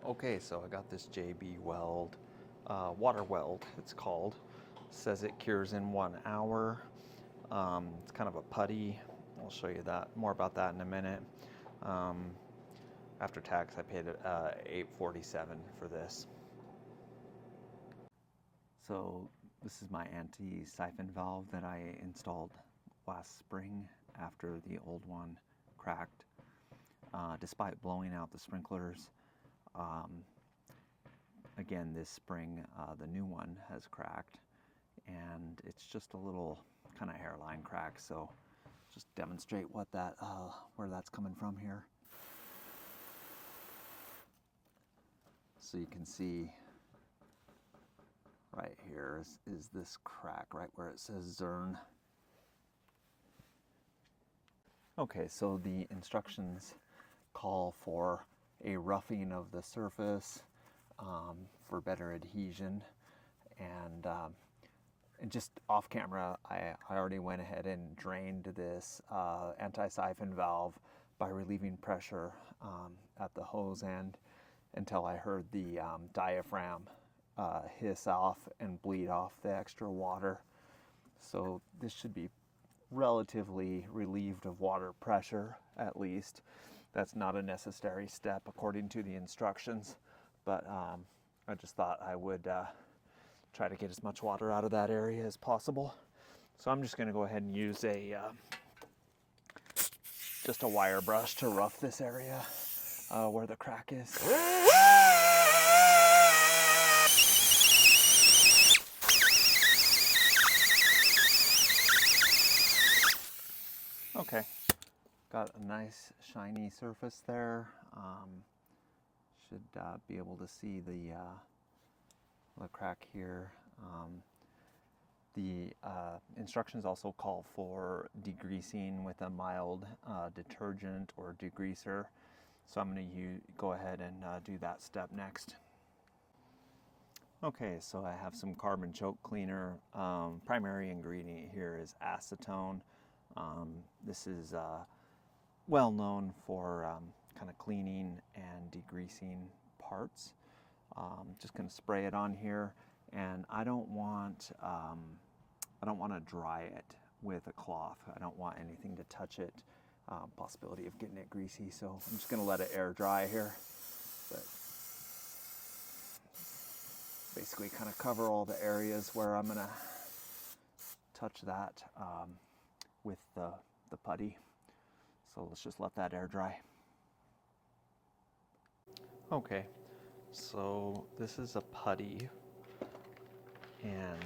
Okay, so I got this JB Weld, Water Weld it's called. Says it cures in 1 hour. It's kind of a putty. I'll show you that more about that in a minute. After tax, I paid $8.47 for this. So this is my anti-siphon valve that I installed last spring after the old one cracked. Despite blowing out the sprinklers, again this spring the new one has cracked, and it's just a little kind of hairline crack. So just demonstrate what that where that's coming from here. So you can see right here is this crack right where it says Zern. Okay, so the instructions call for a roughing of the surface for better adhesion, and just off camera I already went ahead and drained this anti-siphon valve by relieving pressure at the hose end until I heard the diaphragm hiss off and bleed off the extra water. So this should be relatively relieved of water pressure, at least. That's not a necessary step according to the instructions, but I just thought I would try to get as much water out of that area as possible. So I'm just going to go ahead and use just a wire brush to rough this area where the crack is. Okay, got a nice shiny surface there. Should be able to see the crack here. The instructions also call for degreasing with a mild detergent or degreaser. So I'm going to go ahead and do that step next. Okay, so I have some carbon choke cleaner. Primary ingredient here is acetone. This is well known for kind of cleaning and degreasing parts. Just going to spray it on here, and I don't want to dry it with a cloth. I don't want anything to touch it. Possibility of getting it greasy, so I'm just going to let it air dry here. But basically kind of cover all the areas where I'm going to touch that with the putty. So let's just let that air dry. Okay, so this is a putty, and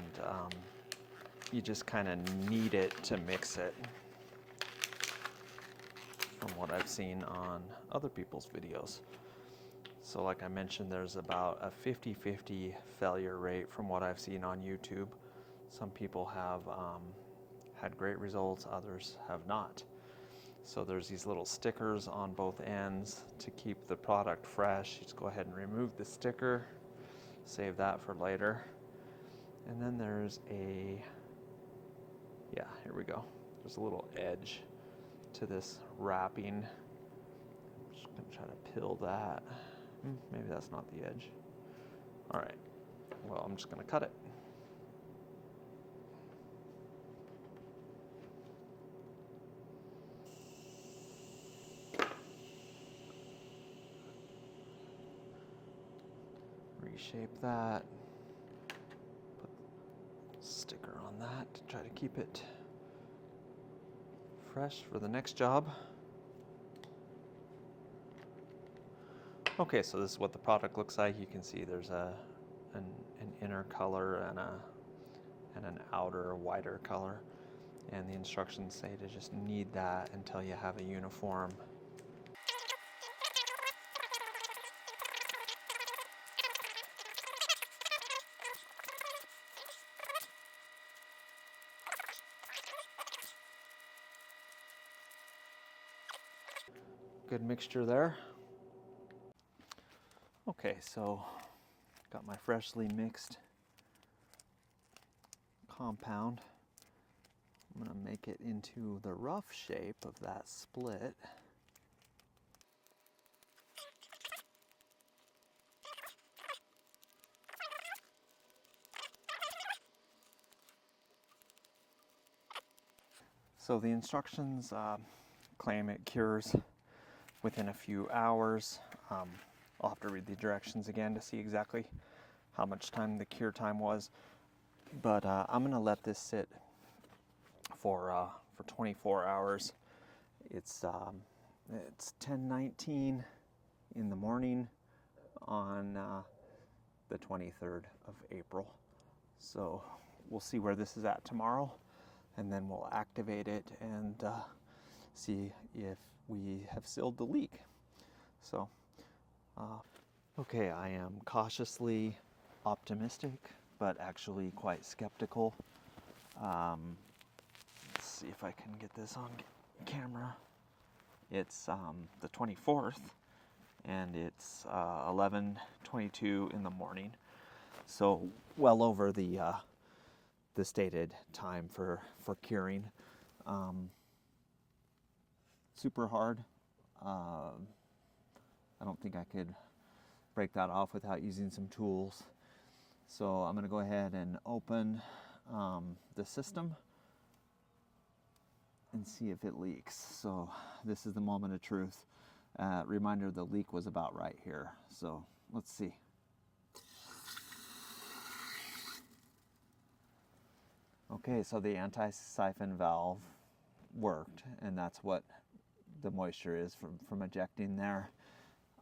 you just kind of knead it to mix it, from what I've seen on other people's videos. So like I mentioned, there's about a 50-50 failure rate from what I've seen on YouTube. Some people have had great results, others have not. So there's these little stickers on both ends to keep the product fresh. You just go ahead and remove the sticker, save that for later. And then there's here we go. There's a little edge to this wrapping. I'm just gonna try to peel that. Maybe that's not the edge. All right, well, I'm just gonna cut it. Reshape that, put a sticker on that to try to keep it fresh for the next job. Okay, so this is what the product looks like. You can see there's an inner color and an outer wider color, and the instructions say to just knead that until you have a uniform. Good mixture there. Okay, so got my freshly mixed compound. I'm going to make it into the rough shape of that split. So the instructions claim it cures within a few hours. I'll have to read the directions again to see exactly how much time the cure time was. But I'm gonna let this sit for 24 hours. It's 10:19 in the morning on the 23rd of April. So we'll see where this is at tomorrow, and then we'll activate it and see if we have sealed the leak. So, okay, I am cautiously optimistic, but actually quite skeptical. Let's see if I can get this on camera. It's the 24th, and it's 11:22 in the morning. So well over the stated time for curing. Super hard. I don't think I could break that off without using some tools. So I'm going to go ahead and open the system and see if it leaks. So this is the moment of truth. Reminder, the leak was about right here. So let's see. Okay, so the anti-siphon valve worked, and that's what the moisture is from ejecting there.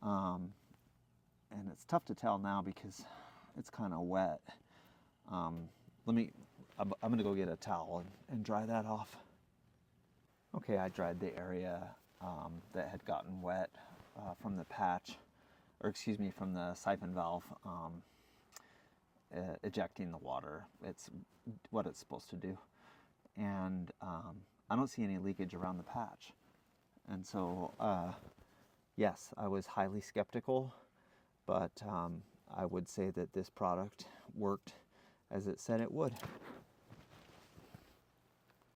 And it's tough to tell now because it's kind of wet. I'm gonna go get a towel and dry that off. Okay, I dried the area that had gotten wet from the patch, or excuse me, from the siphon valve ejecting the water. It's what it's supposed to do. And I don't see any leakage around the patch. And so, yes, I was highly skeptical, but I would say that this product worked as it said it would.